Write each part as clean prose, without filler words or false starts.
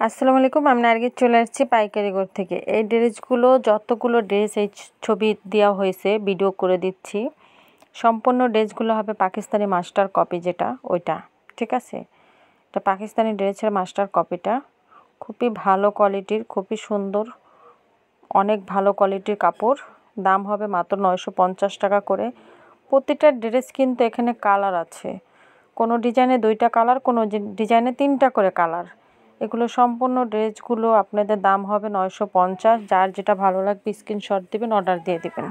আসসালামু আলাইকুম। আমি নার্গিস চলে আসছি পাইকারি ঘর থেকে। এই ড্রেসগুলো যতগুলো ড্রেস এই ছবি দেওয়া হয়েছে ভিডিও করে দিচ্ছি। সম্পূর্ণ ড্রেসগুলো হবে পাকিস্তানি মাস্টার কপি, যেটা ওইটা, ঠিক আছে। এটা পাকিস্তানি ড্রেসের মাস্টার কপিটা খুবই ভালো কোয়ালিটির, খুবই সুন্দর, অনেক ভালো কোয়ালিটির কাপড়। দাম হবে মাত্র 950 টাকা করে। প্রতিটা ড্রেস কিন্তু এখানে কালার আছে, কোনো ডিজাইনে 2টা কালার, কোনো ডিজাইনে 3টা করে কালার। এগুলো সম্পূর্ণ ড্রেসগুলো আপনাদের দাম হবে 950। যার যেটা ভালো লাগবে স্ক্রিনশট দিবেন, অর্ডার দিয়ে দিবেন।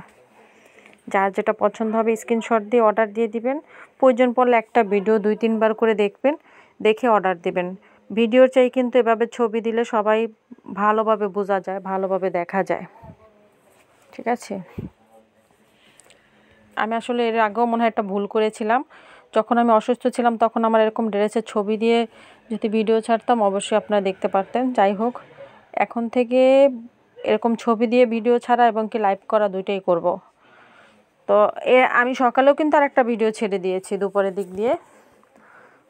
যার যেটা পছন্দ হবে স্ক্রিনশট দিয়ে অর্ডার দিয়ে দিবেন। প্রয়োজন পড়লে একটা ভিডিও 2-3 বার করে দেখবেন, দেখে অর্ডার দিবেন। ভিডিওর চাই কিন্তু এভাবে ছবি দিলে সবাই ভালোভাবে বোঝা যায়, ভালোভাবে দেখা যায়, ঠিক আছে। আমি আসলে এর আগেও মনে হয় একটা ভুল করেছিলাম। যখন আমি অসুস্থ ছিলাম তখন আমার এরকম ড্রেসের ছবি দিয়ে যদি ভিডিও ছাড়তাম, অবশ্যই আপনারা দেখতে পারতেন। যাই হোক, এখন থেকে এরকম ছবি দিয়ে ভিডিও ছাড়া এবং কি লাইভ করা দুইটাই করব। তো আমি সকালেও কিন্তু আরেকটা ভিডিও ছেড়ে দিয়েছি দুপুরের দিক দিয়ে।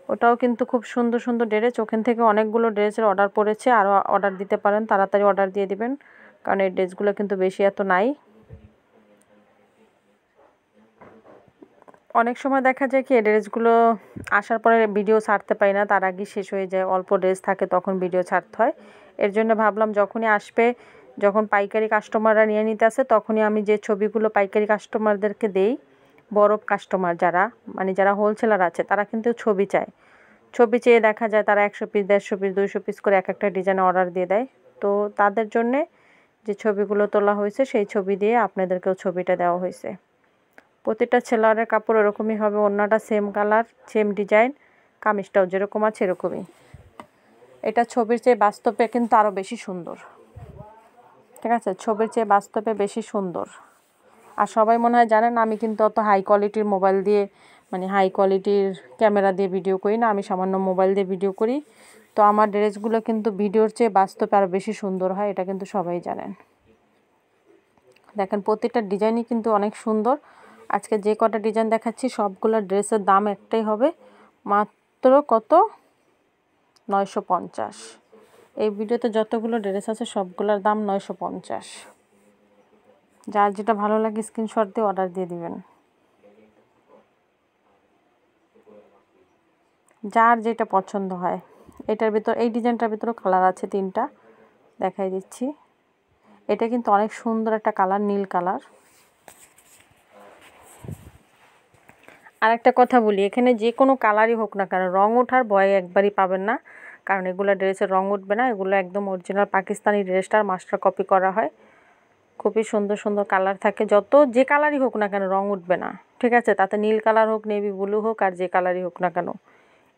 ওটাও কিন্তু খুব সুন্দর সুন্দর ড্রেস। ওখান থেকে অনেকগুলো ড্রেসের অর্ডার পড়েছে, আরও অর্ডার দিতে পারেন, তাড়াতাড়ি অর্ডার দিয়ে দিবেন, কারণ এই ড্রেসগুলো কিন্তু বেশি এত নাই। অনেক সময় দেখা যায় কি এই ড্রেসগুলো আসার পরে ভিডিও ছাড়তে পারি না, তার আগে শেষ হয়ে যায়, অল্প ড্রেস থাকে তখন ভিডিও ছাড়তে হয়। এর জন্য ভাবলাম যখনই আসবে, যখন পাইকারি কাস্টমাররা নিয়ে নিতে আসে, তখনই আমি যে ছবিগুলো পাইকারি কাস্টমারদেরকে দেই, বড় কাস্টমার যারা, মানে যারা হোলসেলার আছে, তারা কিন্তু ছবি চায়। ছবি চেয়ে দেখা যায় তারা 100 পিস, 150 পিস, 200 পিস করে এক একটা ডিজাইনে অর্ডার দিয়ে দেয়। তো তাদের জন্যে যে ছবিগুলো তোলা হয়েছে সেই ছবি দিয়ে আপনাদেরকেও ছবিটা দেওয়া হয়েছে। প্রতিটা সেলারের কাপড় এরকমই হবে, ওড়নাটা সেম কালার, সেম ডিজাইন, কামিজটাও যেরকম আছে এরকমই। এটা ছবির চেয়ে বাস্তবে কিন্তু আরও বেশি সুন্দর, ঠিক আছে। ছবির চেয়ে বাস্তবে বেশি সুন্দর। আর সবাই মনে হয় জানেন আমি কিন্তু অত হাই কোয়ালিটির মোবাইল দিয়ে, মানে হাই কোয়ালিটির ক্যামেরা দিয়ে ভিডিও করি না, আমি সামান্য মোবাইল দিয়ে ভিডিও করি। তো আমার ড্রেসগুলো কিন্তু ভিডিওর চেয়ে বাস্তবে আরও বেশি সুন্দর হয়, এটা কিন্তু সবাই জানেন। দেখেন প্রতিটা ডিজাইনই কিন্তু অনেক সুন্দর। আজকে যে কটা ডিজাইন দেখাচ্ছি সবগুলো ড্রেসের দাম একটাই হবে, মাত্র কত, 950। এই ভিডিওতে যতগুলো ড্রেস আছে সবগুলোর দাম 950। যার যেটা ভালো লাগে স্ক্রিনশট দিয়ে অর্ডার দিয়ে দিবেন। যার যেটা পছন্দ হয়। এটার ভিতর, এই ডিজাইনটার ভিতরেও কালার আছে 3টা, দেখাই দিচ্ছি। এটা কিন্তু অনেক সুন্দর একটা কালার, নীল কালার। আর একটা কথা বলি, এখানে যে কোনো কালারই হোক না কেন, রং ওঠার ভয় একবারই পাবেন না, কারণ এগুলো ড্রেসের রং উঠবে না। এগুলো একদম অরিজিনাল পাকিস্তানি ড্রেসটার মাস্টার কপি করা হয়। খুবই সুন্দর সুন্দর কালার থাকে, যত যে কালারই হোক না কেন রং উঠবে না, ঠিক আছে। তাতে নীল কালার হোক, নেভি ব্লু হোক, আর যে কালারই হোক না কেন,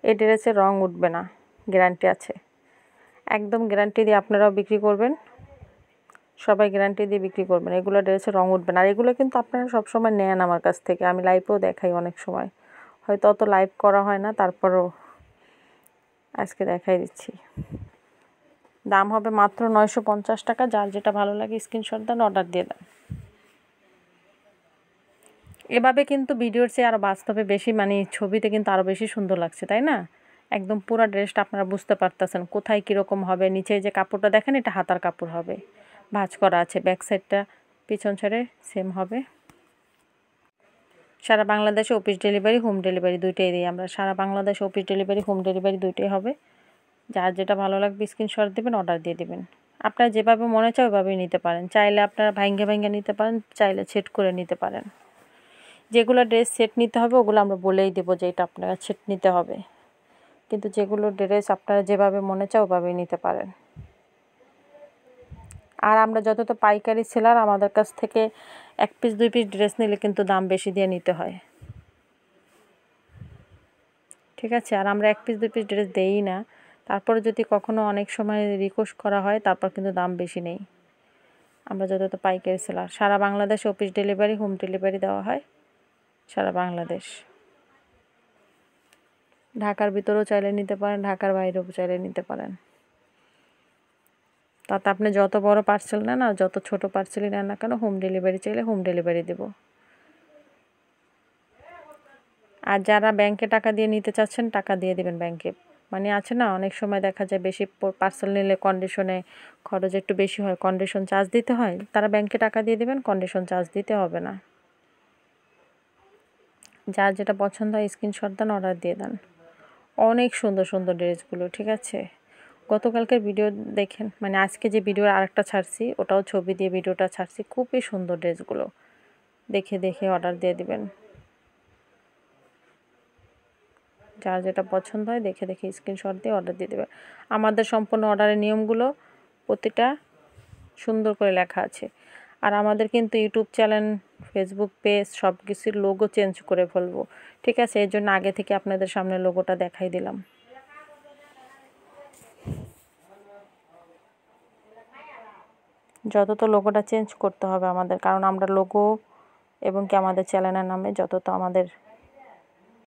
এই ড্রেসের রং উঠবে না, গ্যারান্টি আছে। একদম গ্যারান্টি দিয়ে আপনারাও বিক্রি করবেন, সবাই গ্যারান্টি দিয়ে বিক্রি করবেন। এগুলো ড্রেসের রং উঠবে না। আর এগুলো কিন্তু আপনারা সবসময় নেন আমার কাছ থেকে, আমি লাইভেও দেখাই অনেক সময়, হয়তো অত লাইভ করা হয় না, তারপরেও আজকে দেখাই দিচ্ছি। দাম হবে মাত্র 950 টাকা। যার যেটা ভালো লাগে স্ক্রিনশট দেন, অর্ডার দিয়ে দেন। এভাবে কিন্তু ভিডিওর চেয়ে আরও বাস্তবে বেশি, মানে ছবিতে কিন্তু আরও বেশি সুন্দর লাগছে, তাই না? একদম পুরো ড্রেসটা আপনারা বুঝতে পারতেছেন কোথায় কীরকম হবে। নিচে যে কাপড়টা দেখেন, এটা হাতার কাপড় হবে, ভাঁজ করা আছে। ব্যাক সাইডটা পিছন সাইডে সেম হবে। সারা বাংলাদেশে অফিস ডেলিভারি, হোম ডেলিভারি দুইটাই দিই আমরা। সারা বাংলাদেশে অফিস ডেলিভারি, হোম ডেলিভারি দুইটাই হবে। যার যেটা ভালো লাগবে স্ক্রিনশট দেবেন, অর্ডার দিয়ে দেবেন। আপনারা যেভাবে মনে চায় ওইভাবেই নিতে পারেন। চাইলে আপনারা ভাঙ্গে ভাঙ্গে নিতে পারেন, চাইলে সেট করে নিতে পারেন। যেগুলো ড্রেস সেট নিতে হবে ওগুলো আমরা বলেই দেবো যে এটা আপনারা সেট নিতে হবে, কিন্তু যেগুলো ড্রেস আপনারা যেভাবে মনে চায় ওভাবেই নিতে পারেন। আর আমরা যত তো পাইকারি সেলার, আমাদের কাছ থেকে 1 পিস 2 পিস ড্রেস নিলে কিন্তু দাম বেশি দিয়ে নিতে হয়, ঠিক আছে। আর আমরা 1 পিস 2 পিস ড্রেস দেই না, তারপরে যদি কখনো অনেক সময় রিকোয়েস্ট করা হয় তারপর কিন্তু দাম বেশি নেই। আমরা যত তো পাইকারি সেলার। সারা বাংলাদেশে অফিস ডেলিভারি, হোম ডেলিভারি দেওয়া হয়, সারা বাংলাদেশ। ঢাকার ভিতরেও চাইলে নিতে পারেন, ঢাকার বাইরেও চাইলে নিতে পারেন। তাতে আপনি যত বড় পার্সেল নেন আর যত ছোট পার্সেলই নেন না কেন, হোম ডেলিভারি চাইলে হোম ডেলিভারি দেব। আর যারা ব্যাংকে টাকা দিয়ে নিতে চাচ্ছেন, টাকা দিয়ে দেবেন ব্যাংকে। মানে আছে না, অনেক সময় দেখা যায় বেশি পার্সেল নিলে কন্ডিশনে খরচ একটু বেশি হয়, কন্ডিশন চার্জ দিতে হয়, তারা ব্যাংকে টাকা দিয়ে দেবেন, কন্ডিশন চার্জ দিতে হবে না। যার যেটা পছন্দ হয় স্ক্রিনশট দেন, অর্ডার দিয়ে দেন। অনেক সুন্দর সুন্দর ড্রেসগুলো, ঠিক আছে। গতকালকের ভিডিও দেখেন, মানে আজকে যে ভিডিও আরেকটা ছাড়ছি ওটাও ছবি দিয়ে ভিডিওটা ছাড়ছি, খুবই সুন্দর ড্রেসগুলো। দেখে দেখে অর্ডার দিয়ে দিবেন। যার যেটা পছন্দ হয় দেখে দেখে স্ক্রিনশট দিয়ে অর্ডার দিয়ে দেবেন। আমাদের সম্পূর্ণ অর্ডারের নিয়মগুলো প্রতিটা সুন্দর করে লেখা আছে। আর আমাদের কিন্তু ইউটিউব চ্যানেল, ফেসবুক পেজ সব কিছুর লোগো চেঞ্জ করে ফেলবো, ঠিক আছে। এর জন্য আগে থেকে আপনাদের সামনে লোগোটা দেখাই দিলাম। যত তো লোগোটা চেঞ্জ করতে হবে আমাদের, কারণ আমরা লোগো এবং কি আমাদের চ্যানেলের নামে যত তো আমাদের